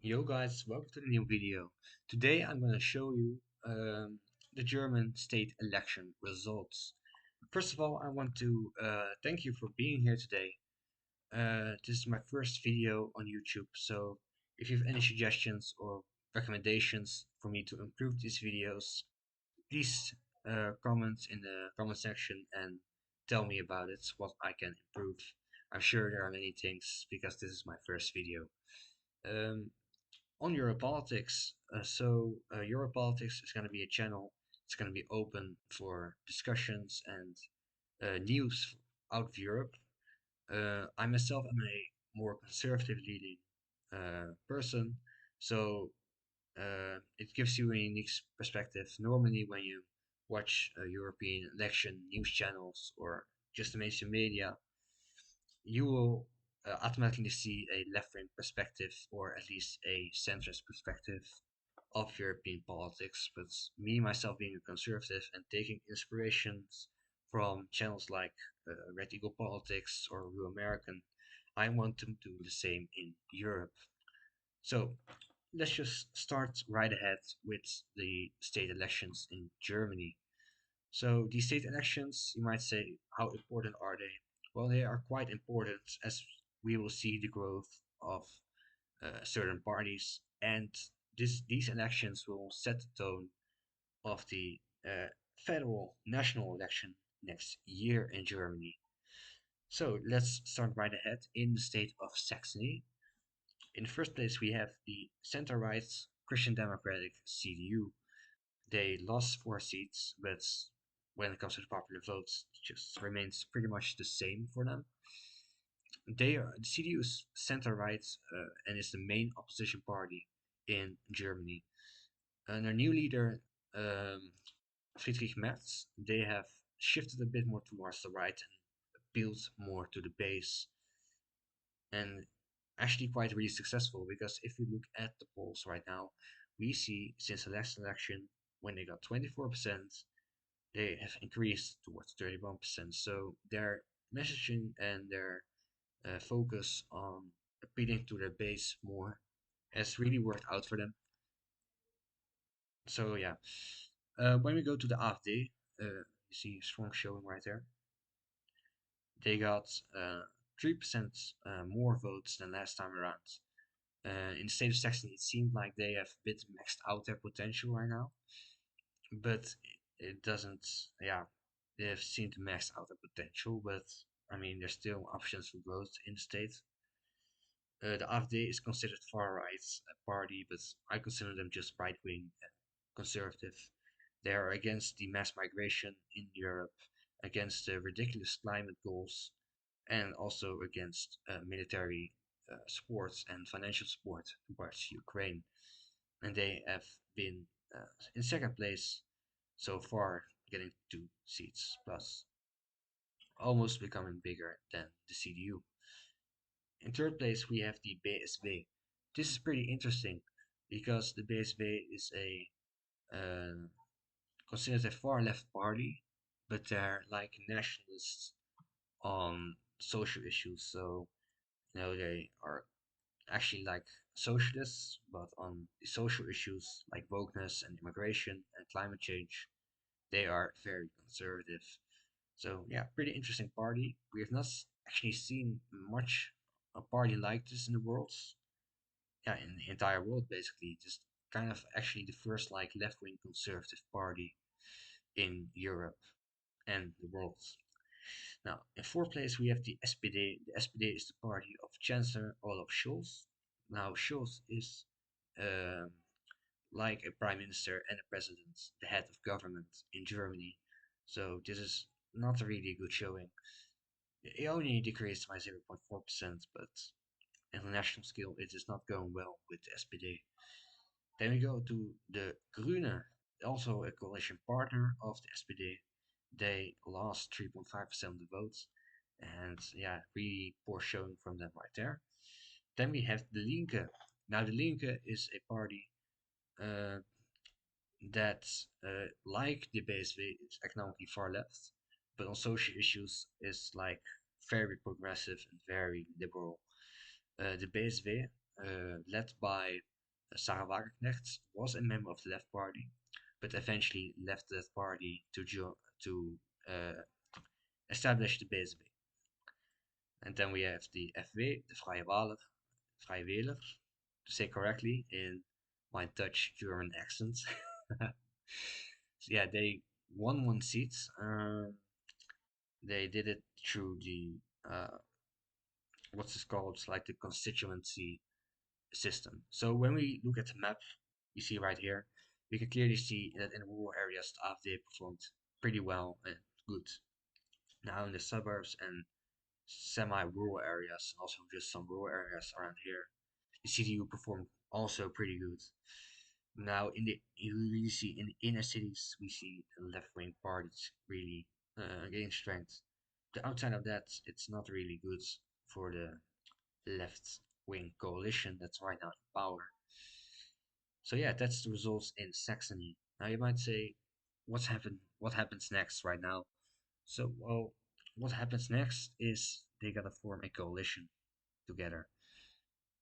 Yo guys, welcome to the new video. Today I'm going to show you the German state election results. First of all, I want to thank you for being here today. This is my first video on YouTube, so if you have any suggestions or recommendations for me to improve these videos, please comment in the comment section and tell me about it, what I can improve. I'm sure there are many things because this is my first video. Um, on Europolitics. Europolitics is going to be a channel. It's going to be open for discussions and news out of Europe. I myself am a more conservative leading person, so it gives you a unique perspective. Normally, when you watch European election news channels or just the mainstream media, you will automatically see a left-wing perspective or at least a centrist perspective of European politics. But me, myself, being a conservative and taking inspirations from channels like Red Eagle Politics or Real American, I want to do the same in Europe. So let's just start right ahead with the state elections in Germany. So these state elections, you might say, how important are they? Well, they are quite important as we will see the growth of certain parties, and these elections will set the tone of the federal national election next year in Germany. So let's start right ahead in the state of Saxony. In the first place, we have the center-right Christian Democratic CDU. They lost 4 seats, but when it comes to the popular votes, it just remains pretty much the same for them. The CDU is center-right and is the main opposition party in Germany. And their new leader, um, Friedrich Merz, they have shifted a bit more towards the right and appealed more to the base. And actually quite really successful because if you look at the polls right now, we see since the last election when they got 24%, they have increased towards 31%. So their messaging and their focus on appealing to their base more has really worked out for them. So yeah, when we go to the AfD, you see strong showing right there. They got 3% more votes than last time around. In the state of Saxony, it seemed like they have a bit maxed out their potential right now, but it doesn't. Yeah, they have seemed to max out their potential, but I mean, there's still options for growth in the state. The AfD is considered far-right party, but I consider them just right-wing and conservative. They are against the mass migration in Europe, against the ridiculous climate goals, and also against military support and financial support towards Ukraine. And they have been in second place so far, getting 2 seats plus, almost becoming bigger than the CDU. In third place, we have the BSV. This is pretty interesting because the BSV is a considered a far left party, but they're like nationalists on social issues. So, they are actually like socialists, but on the social issues like wokeness and immigration and climate change, they are very conservative. So yeah, pretty interesting party. We have not actually seen much a party like this in the world. Yeah, in the entire world basically. Just kind of actually the first like left-wing conservative party in Europe and the world. Now, in fourth place we have the SPD. The SPD is the party of Chancellor Olaf Scholz. Now, Scholz is um, like a prime minister and a president, the head of government in Germany. So this is not a really good showing. It only decreased by 0.4%, but on a national scale, it is not going well with the SPD. Then we go to the Grüne, also a coalition partner of the SPD. They lost 3.5% of the votes, and yeah, really poor showing from them right there. Then we have the Linke. Now, the Linke is a party uh, that, like the BSV, is economically far left, but on social issues is like very progressive and very liberal. The BSV, led by Sarah Wagenknecht was a member of the Left Party, but eventually left that party to uh, establish the BSB. And then we have the FW, the Vrije Wähler, to say correctly in my Dutch German accent. So yeah, they won one seat. They did it through the what's this called? It's like the constituency system. So when we look at the map, you see right here, we can clearly see that in rural areas the AfD performed pretty well and good. Now in the suburbs and semi-rural areas, also just some rural areas around here, the CDU performed also pretty good. Now you really see in the inner cities, we see left-wing parties really gain strength. But outside of that, it's not really good for the left-wing coalition that's right now in power. So yeah, that's the results in Saxony. Now you might say, what's happened? What happens next right now? So well, what happens next is they gotta form a coalition together,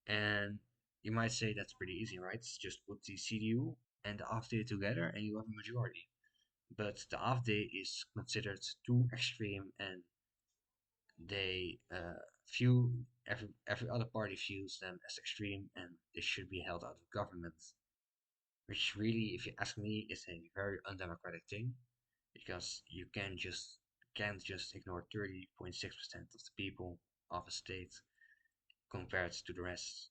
and you might say that's pretty easy, right? It's just put the CDU and the AfD together, and you have a majority. But the AfD is considered too extreme, and they view every other party views them as extreme, and they should be held out of government. Which really, if you ask me, is a very undemocratic thing, because you can't just ignore 30.6% of the people of a state compared to the rest.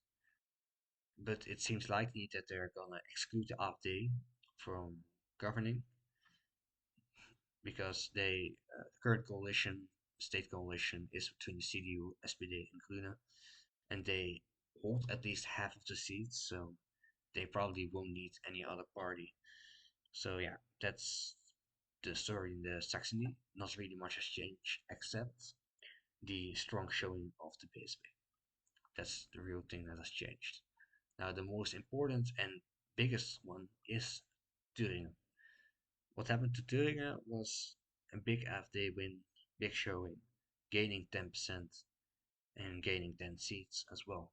But it seems likely that they're gonna exclude the AfD from governing, because the current coalition, state coalition, is between the CDU, SPD, and Grüne, and they hold at least half of the seats, so they probably won't need any other party. So yeah, that's the story in the Saxony. Not really much has changed except the strong showing of the PSV. That's the real thing that has changed. Now the most important and biggest one is Thuringen. What happened to Thuringen was a big AfD win, big showing, gaining 10% and gaining 10 seats as well.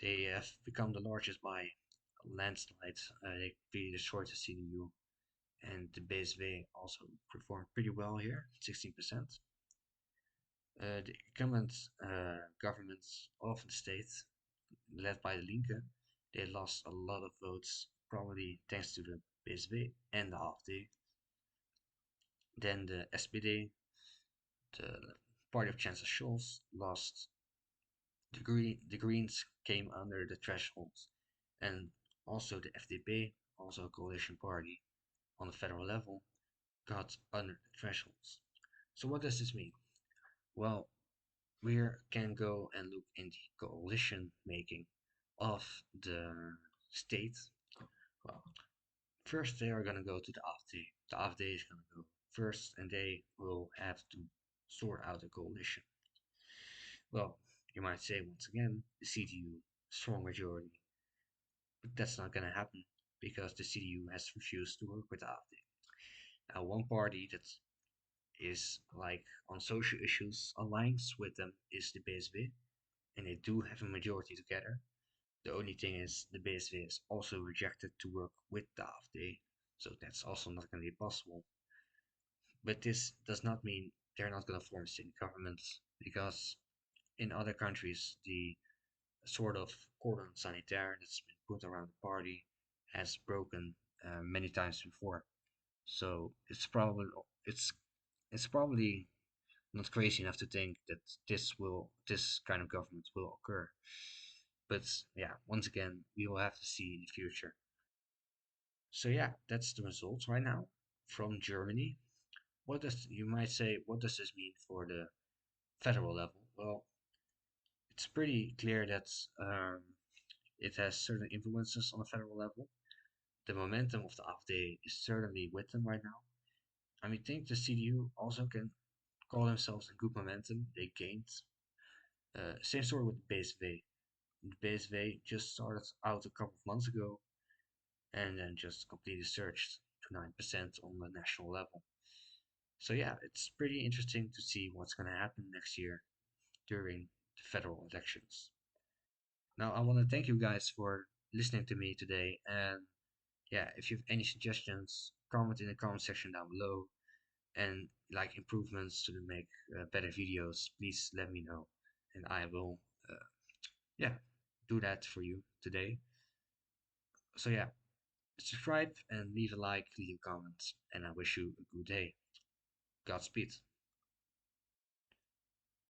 They have become the largest by a landslide. They really destroyed the CDU, and the BSV also performed pretty well here, 16%. The incumbent governments of the state, led by the Linke, they lost a lot of votes, probably thanks to the PSV and the AfD. Then the SPD, the party of Chancellor Scholz, lost. The Greens came under the threshold, and also the FDP, also a coalition party on the federal level, got under the thresholds. So what does this mean? Well, we can go and look in the coalition making of the state. Well, first they are gonna go to the AfD. The AfD is gonna go first, and they will have to sort out a coalition. Well, you might say once again, the CDU, strong majority, but that's not gonna happen because the CDU has refused to work with the AfD. Now, one party that is like on social issues aligns with them is the BSV, and they do have a majority together. The only thing is the BSV is also rejected to work with the AfD, so that's also not going to be possible. But this does not mean they're not going to form city governments, because in other countries the sort of cordon sanitaire that's been put around the party has broken many times before. So it's probably not crazy enough to think that this kind of government will occur. But yeah, once again, we will have to see in the future. So yeah, that's the results right now from Germany. What does you might say? What does this mean for the federal level? Well, it's pretty clear that it has certain influences on the federal level. The momentum of the AfD is certainly with them right now. I mean, think the CDU also can call themselves a good momentum. They gained. Same story with the BSV. The BSV just started out a couple of months ago and then just completely surged to 9% on the national level. So yeah, it's pretty interesting to see what's going to happen next year during the federal elections. Now, I want to thank you guys for listening to me today. And yeah, if you have any suggestions, comment in the comment section down below. And like improvements to make better videos, please let me know. And I will, yeah, do that for you today. So yeah, subscribe and leave a like, leave a comment. And I wish you a good day. Godspeed.